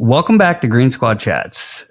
Welcome back to Green Squad Chats.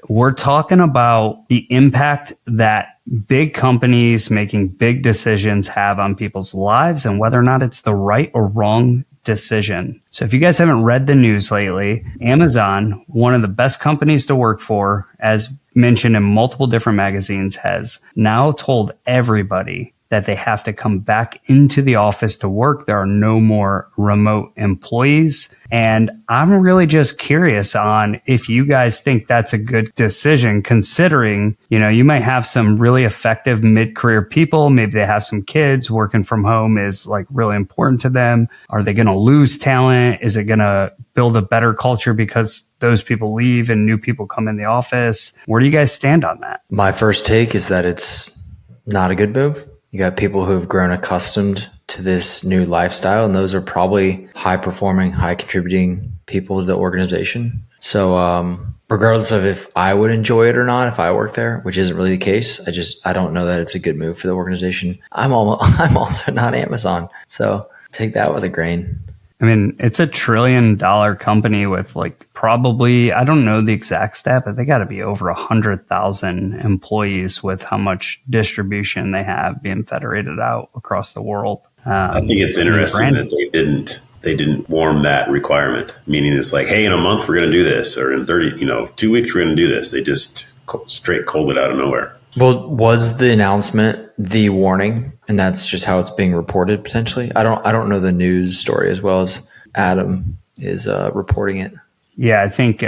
We're talking about the impact that big companies making big decisions have on people's lives and whether or not it's the right or wrong decision. So if you guys haven't read the news lately, Amazon, one of the best companies to work for, as mentioned in multiple different magazines, has now told everybody that they have to come back into the office to work. There are no more remote employees. And I'm really just curious on if you guys think that's a good decision, considering, you might have some really effective mid-career people. Maybe they have some kids. Working from home is like really important to them. Are they going to lose talent? Is it going to build a better culture because those people leave and new people come in the office? Where do you guys stand on that? My first take is that it's not a good move. You got people who have grown accustomed to this new lifestyle, and those are probably high performing, high contributing people to the organization. So regardless of if I would enjoy it or not, if I work there, which isn't really the case, I don't know that it's a good move for the organization. I'm also not Amazon, so take that with a grain. I mean, it's $1 trillion company with probably, I don't know the exact stat, but they got to be over 100,000 employees with how much distribution they have being federated out across the world. I think it's interesting that they didn't warm that requirement, meaning it's like, hey, in a month, we're going to do this, or in 2 weeks, we're going to do this. They just straight cold it out of nowhere. Well, was the announcement the warning, and that's just how it's being reported potentially? I don't know the news story as well as Adam is reporting it. Yeah, I think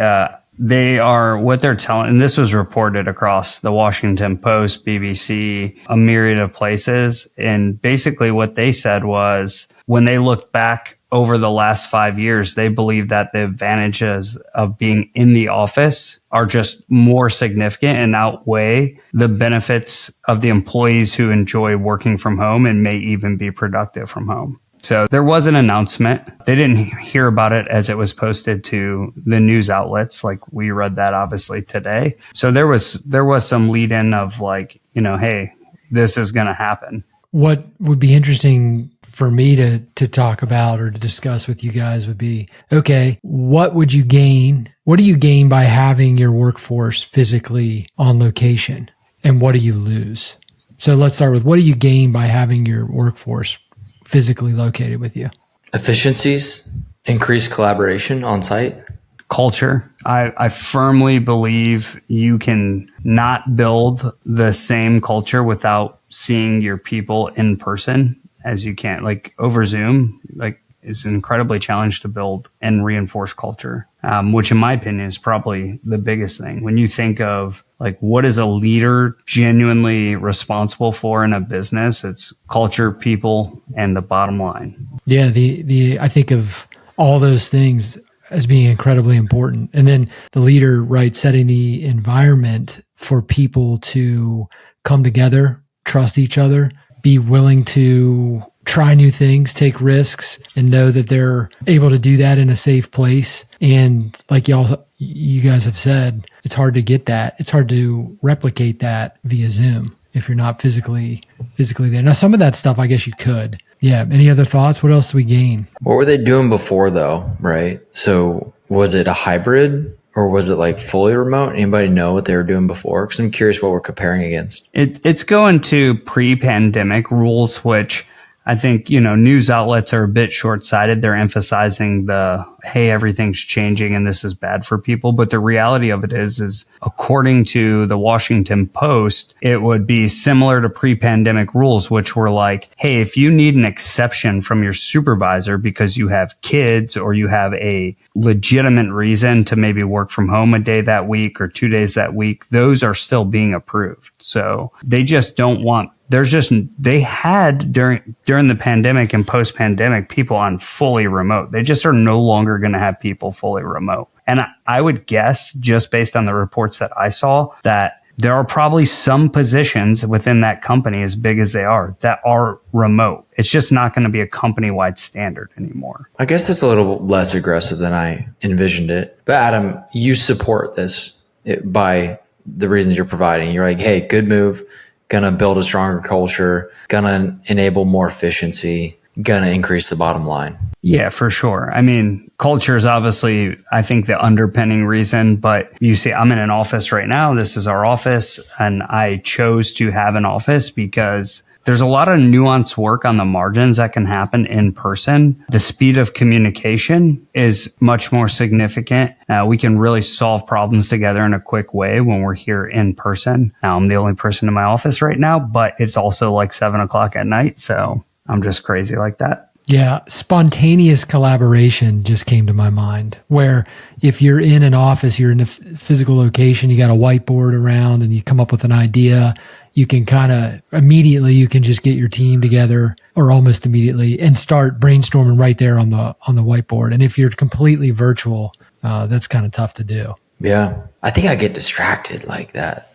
they are what they're telling, and this was reported across the Washington Post, BBC, a myriad of places. And basically what they said was when they looked back over the last 5 years, they believe that the advantages of being in the office are just more significant and outweigh the benefits of the employees who enjoy working from home and may even be productive from home. So there was an announcement. They didn't hear about it as it was posted to the news outlets. Like we read that obviously today. So there was some lead in of hey, this is going to happen. What would be interesting for me to talk about or to discuss with you guys would be, okay, what would you gain? What do you gain by having your workforce physically on location? And what do you lose? So let's start with, what do you gain by having your workforce physically located with you? Efficiencies, increased collaboration on site. Culture. I firmly believe you can not build the same culture without seeing your people in person as you can. Over Zoom, it's incredibly challenging to build and reinforce culture, which in my opinion is probably the biggest thing. When you think of what is a leader genuinely responsible for in a business, it's culture, people, and the bottom line. Yeah, I think of all those things as being incredibly important. And then the leader, right, setting the environment for people to come together, trust each other, be willing to try new things, take risks, and know that they're able to do that in a safe place. And like you guys have said, it's hard to get that. It's hard to replicate that via Zoom if you're not physically there. Now, some of that stuff, I guess you could. Yeah. Any other thoughts? What else do we gain? What were they doing before though? Right. So was it a hybrid? Or was it fully remote? Anybody know what they were doing before? Because I'm curious what we're comparing against. It's going to pre-pandemic rules, which I think, news outlets are a bit short-sighted. They're emphasizing hey, everything's changing and this is bad for people. But the reality of it is according to the Washington Post, it would be similar to pre-pandemic rules, which were hey, if you need an exception from your supervisor because you have kids or you have a legitimate reason to maybe work from home a day that week or 2 days that week, those are still being approved. So they just don't want they had during the pandemic and post-pandemic people on fully remote. They just are no longer going to have people fully remote. And I would guess, just based on the reports that I saw, that there are probably some positions within that company, as big as they are, that are remote. It's just not going to be a company-wide standard anymore. I guess it's a little less aggressive than I envisioned it. But Adam, you support this by the reasons you're providing. You're like, hey, good move. Going to build a stronger culture, going to enable more efficiency, going to increase the bottom line. Yeah, for sure. I mean, culture is obviously, I think, the underpinning reason, but you see, I'm in an office right now. This is our office, and I chose to have an office because there's a lot of nuanced work on the margins that can happen in person. The speed of communication is much more significant. We can really solve problems together in a quick way when we're here in person. Now, I'm the only person in my office right now, but it's also like 7 o'clock at night. So I'm just crazy like that. Yeah, spontaneous collaboration just came to my mind, where if you're in an office, you're in a physical location, you got a whiteboard around and you come up with an idea, you can kind of immediately, you can just get your team together or almost immediately and start brainstorming right there on the whiteboard. And if you're completely virtual, that's kind of tough to do. Yeah. I think I get distracted like that.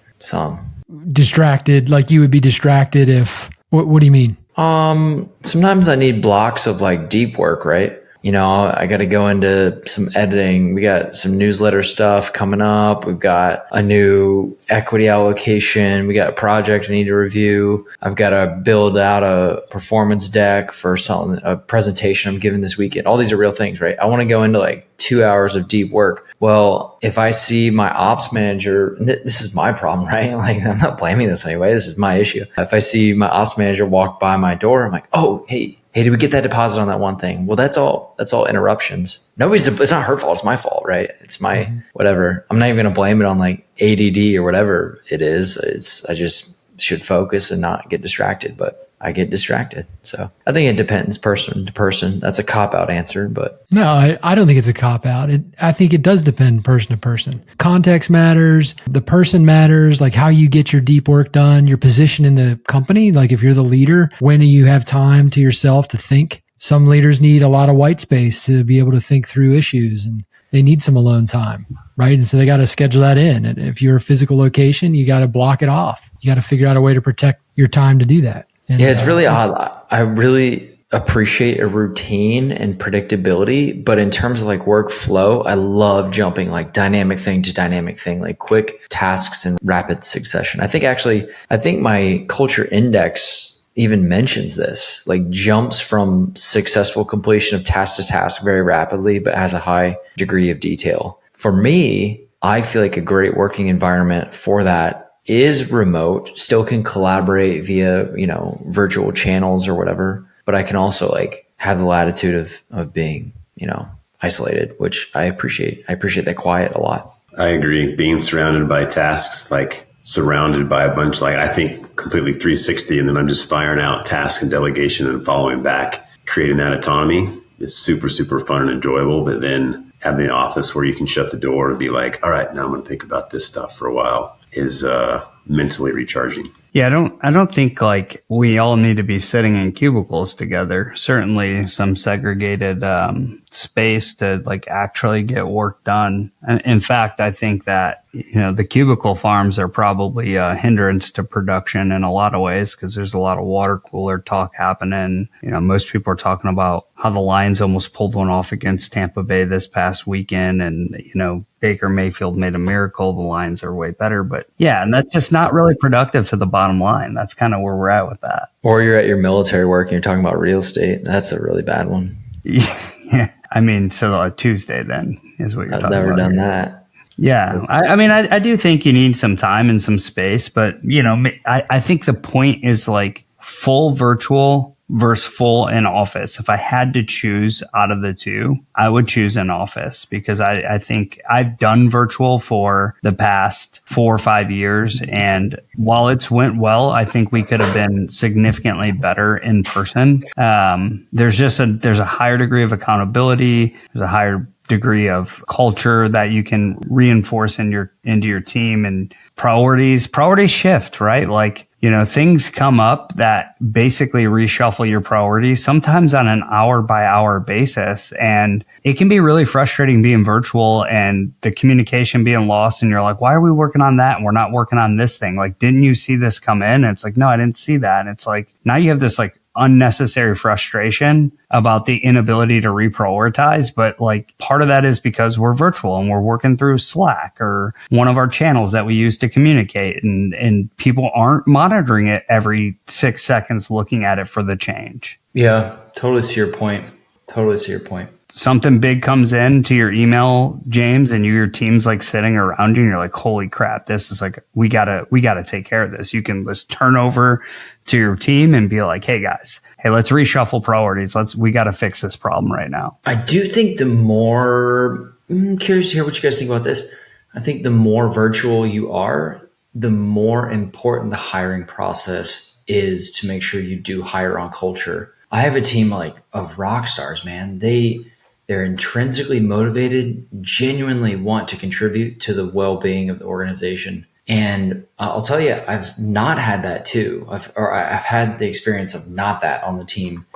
Distracted, like you would be distracted if, what do you mean? Sometimes I need blocks of like deep work, right? You know, I got to go into some editing. We got some newsletter stuff coming up. We've got a new equity allocation. We got a project I need to review. I've got to build out a performance deck for a presentation I'm giving this weekend. All these are real things, right? I want to go into like 2 hours of deep work. Well, if I see my ops manager, this is my problem, right? Like, I'm not blaming this anyway. This is my issue. If I see my ops manager walk by my door, I'm like, oh, hey, did we get that deposit on that one thing? Well, that's all interruptions. It's not her fault. It's my fault, right? It's my whatever. I'm not even going to blame it on like ADD or whatever it is. I just should focus and not get distracted, but I get distracted. So I think it depends person to person. That's a cop-out answer, but. No, I don't think it's a cop-out. I think it does depend person to person. Context matters. The person matters, like how you get your deep work done, your position in the company. Like if you're the leader, when do you have time to yourself to think? Some leaders need a lot of white space to be able to think through issues, and they need some alone time, right? And so they got to schedule that in. And if you're a physical location, you got to block it off. You got to figure out a way to protect your time to do that. And, yeah, it's really odd. I really appreciate a routine and predictability, but in terms of like workflow, I love jumping like dynamic thing to dynamic thing, like quick tasks in rapid succession. I think my culture index even mentions this, like jumps from successful completion of task to task very rapidly, but has a high degree of detail. For me, I feel like a great working environment for that is remote, still can collaborate via, virtual channels or whatever, but I can also like have the latitude of being, isolated, which I appreciate. I appreciate that quiet a lot. I agree. Being surrounded by tasks, like surrounded by a bunch, like I think completely 360, and then I'm just firing out tasks and delegation and following back, creating that autonomy is super, super fun and enjoyable. But then having the office where you can shut the door and be like, all right, now I'm going to think about this stuff for a while is mentally recharging. Yeah, I don't think like we all need to be sitting in cubicles together. Certainly some segregated space to like actually get work done. And in fact, I think that, the cubicle farms are probably a hindrance to production in a lot of ways because there's a lot of water cooler talk happening. Most people are talking about how the Lions almost pulled one off against Tampa Bay this past weekend. And, Baker Mayfield made a miracle. The Lions are way better. But yeah, and that's just not really productive to the bottom line. That's kind of where we're at with that. Or you're at your military work and you're talking about real estate. That's a really bad one. Yeah. I mean, so Tuesday then is what you're talking about. I've never done that. Yeah. I do think you need some time and some space, but I think the point is like full virtual versus full in office. If I had to choose out of the two, I would choose in office because I think I've done virtual for the past 4 or 5 years. And while it's went well, I think we could have been significantly better in person. There's a higher degree of accountability. There's a higher degree of culture that you can reinforce into your team, and priorities shift, right? Like, things come up that basically reshuffle your priorities, sometimes on an hour by hour basis. And it can be really frustrating being virtual and the communication being lost. And you're like, why are we working on that? And we're not working on this thing. Like, didn't you see this come in? And it's like, no, I didn't see that. And it's like, now you have this like unnecessary frustration about the inability to reprioritize. But like part of that is because we're virtual and we're working through Slack or one of our channels that we use to communicate, and people aren't monitoring it every 6 seconds looking at it for the change. Yeah, totally see your point. Totally see your point. Something big comes in to your email, James, and your team's like sitting around you and you're like, holy crap, this is like, we gotta take care of this. You can just turn over to your team and be like, hey guys, let's reshuffle priorities. We gotta fix this problem right now. I do think I'm curious to hear what you guys think about this. I think the more virtual you are, the more important the hiring process is to make sure you do hire on culture. I have a team of rock stars, man. They're intrinsically motivated, genuinely want to contribute to the well-being of the organization. And I'll tell you, I've not had that too. I've had the experience of not that on the team.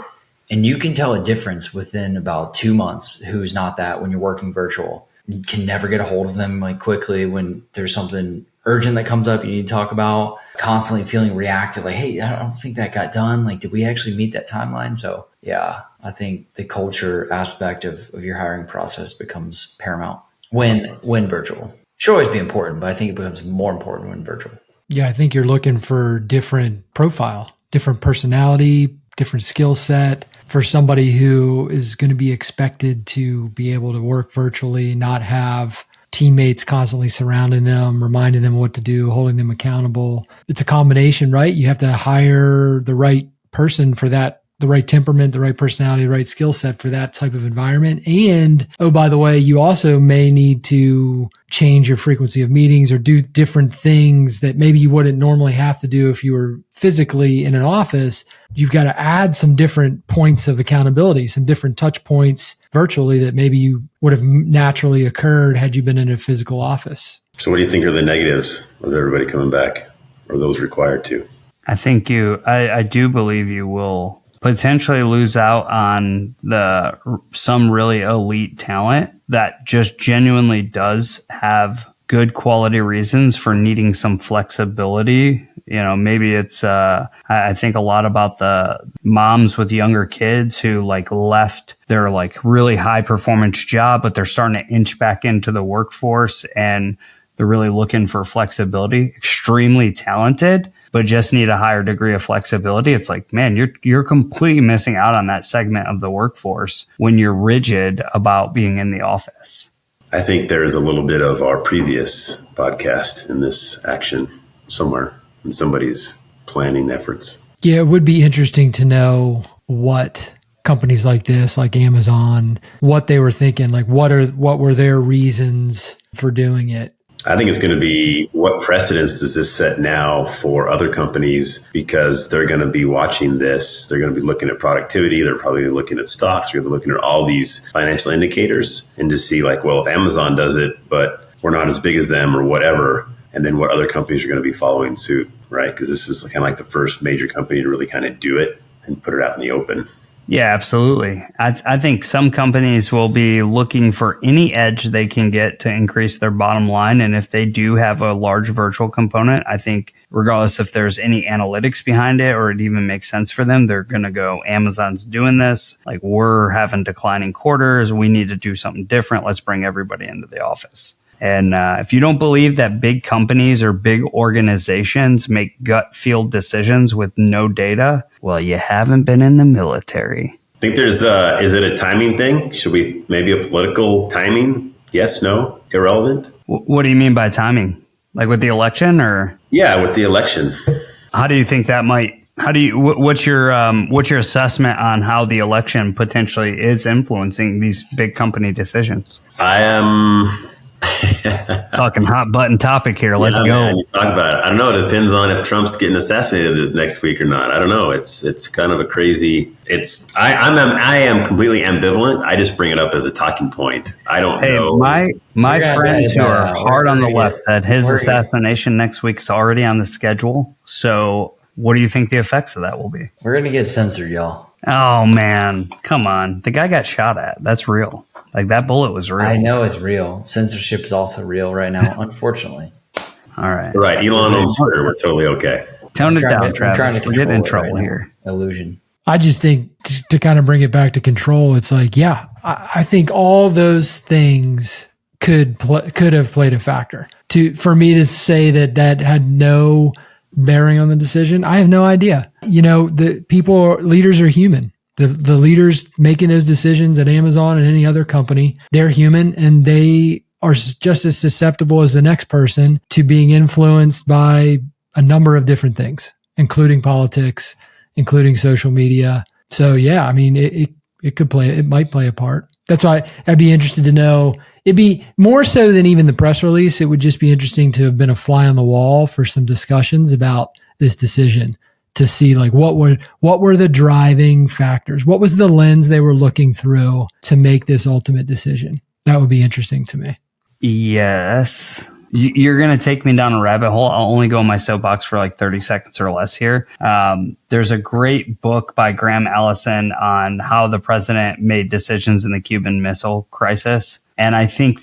And you can tell a difference within about 2 months who's not that when you're working virtual. You can never get a hold of them quickly when there's something urgent that comes up you need to talk about. Constantly feeling reactive, like, hey, I don't think that got done. Like, did we actually meet that timeline? So yeah, I think the culture aspect of your hiring process becomes paramount when virtual. Should always be important, but I think it becomes more important when virtual. Yeah, I think you're looking for different profile, different personality, different skill set for somebody who is going to be expected to be able to work virtually, not have teammates constantly surrounding them, reminding them what to do, holding them accountable. It's a combination, right? You have to hire the right person for that, the right temperament, the right personality, the right skill set for that type of environment. And, oh, by the way, you also may need to change your frequency of meetings or do different things that maybe you wouldn't normally have to do if you were physically in an office. You've got to add some different points of accountability, some different touch points virtually that maybe you would have naturally occurred had you been in a physical office. So what do you think are the negatives of everybody coming back, or those required to? I think I do believe you will potentially lose out on some really elite talent that just genuinely does have good quality reasons for needing some flexibility. Maybe it's, I think a lot about the moms with younger kids who left their really high performance job, but they're starting to inch back into the workforce and they're really looking for flexibility, extremely talented, but just need a higher degree of flexibility. It's like, man, you're completely missing out on that segment of the workforce when you're rigid about being in the office. I think there is a little bit of our previous podcast in this action somewhere in somebody's planning efforts. Yeah, it would be interesting to know what companies like this, like Amazon, what they were thinking, what were their reasons for doing it. I think it's going to be, what precedence does this set now for other companies? Because they're going to be watching this. They're going to be looking at productivity. They're probably looking at stocks. They're going to be looking at all these financial indicators and to see well, if Amazon does it, but we're not as big as them or whatever. And then what other companies are going to be following suit, right? Because this is kind of the first major company to really kind of do it and put it out in the open. Yeah, absolutely. I think some companies will be looking for any edge they can get to increase their bottom line. And if they do have a large virtual component, I think regardless if there's any analytics behind it or it even makes sense for them, they're going to go, Amazon's doing this. We're having declining quarters. We need to do something different. Let's bring everybody into the office. And if you don't believe that big companies or big organizations make gut feel decisions with no data, well, you haven't been in the military. I think there's is it a timing thing? Should we maybe a political timing? Yes, no, irrelevant? What do you mean by timing? With the election or? Yeah, with the election. How do you think that might? What's your assessment on how the election potentially is influencing these big company decisions? I am talking hot button topic here. Let's go. Man, you talk about it. I don't know. It depends on if Trump's getting assassinated this next week or not. I don't know. It's kind of a crazy. I am completely ambivalent. I just bring it up as a talking point. I don't know. My friends who are hard on the left said his assassination next week is already on the schedule. So what do you think the effects of that will be? We're gonna get censored, y'all. Oh man, come on. The guy got shot at. That's real. That bullet was real. I know it's real. Censorship is also real right now, unfortunately. All right. Right. Elon owns Twitter. We're totally okay. Tone it down, Travis. We're getting in trouble here. Illusion. I just think to kind of bring it back to control, it's I think all those things could have played a factor. For me to say that had no bearing on the decision, I have no idea. The leaders are human. The leaders making those decisions at Amazon and any other company, they're human, and they are just as susceptible as the next person to being influenced by a number of different things, including politics, including social media. So yeah, I mean, it might play a part. That's why I'd be interested to know. It'd be more so than even the press release. It would just be interesting to have been a fly on the wall for some discussions about this decision, to see like what were the driving factors? What was the lens they were looking through to make this ultimate decision? That would be interesting to me. Yes. You're going to take me down a rabbit hole. I'll only go in my soapbox for like 30 seconds or less here. There's a great book by Graham Allison on how the president made decisions in the Cuban Missile Crisis. And I think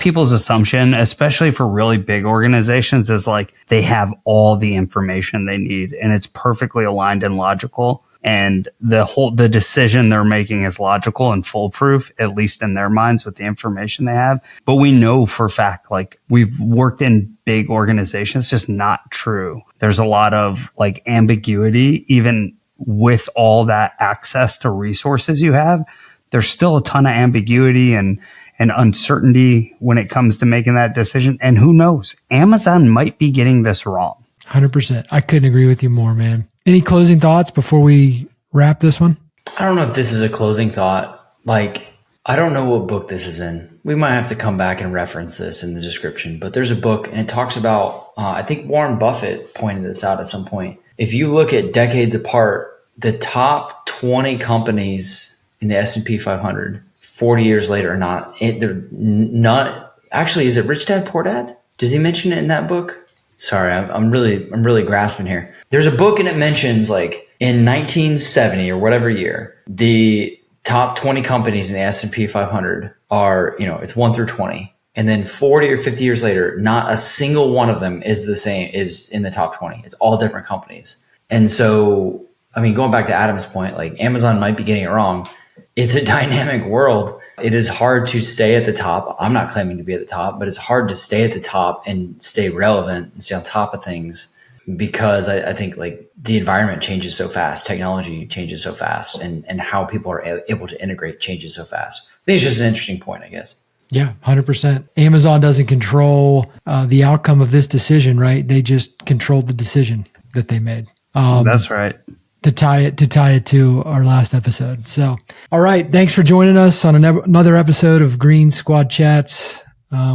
people's assumption, especially for really big organizations, is like they have all the information they need and it's perfectly aligned and logical. And the decision they're making is logical and foolproof, at least in their minds with the information they have. But we know for a fact, like we've worked in big organizations, it's just not true. There's a lot of like ambiguity, even with all that access to resources you have. There's still a ton of ambiguity and uncertainty when it comes to making that decision. And who knows? Amazon might be getting this wrong. 100%. I couldn't agree with you more, man. Any closing thoughts before we wrap this one? I don't know if this is a closing thought. Like, I don't know what book this is in. We might have to come back and reference this in the description, but there's a book and it talks about, I think Warren Buffett pointed this out at some point. If you look at decades apart, the top 20 companies in the S&P 500, 40 years later are not, they're not, actually, is it Rich Dad, Poor Dad? Does he mention it in that book? Sorry, I'm really grasping here. There's a book and it mentions like in 1970 or whatever year, the top 20 companies in the S&P 500 are, it's 1 through 20. And then 40 or 50 years later, not a single one of them is the same, is in the top 20. It's all different companies. And so, I mean, going back to Adam's point, like Amazon might be getting it wrong. It's a dynamic world. It is hard to stay at the top. I'm not claiming to be at the top, but it's hard to stay at the top and stay relevant and stay on top of things because I think like the environment changes so fast, technology changes so fast, and how people are able to integrate changes so fast. I think it's just an interesting point, I guess. Yeah, 100%. Amazon doesn't control the outcome of this decision, right? They just controlled the decision that they made. That's right. To tie it to our last episode. So, all right. Thanks for joining us on another episode of Green Squad Chats.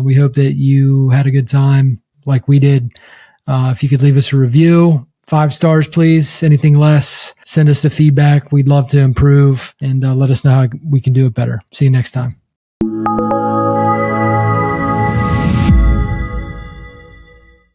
We hope that you had a good time like we did. If you could leave us a review, 5 stars, please. Anything less, send us the feedback. We'd love to improve and let us know how we can do it better. See you next time.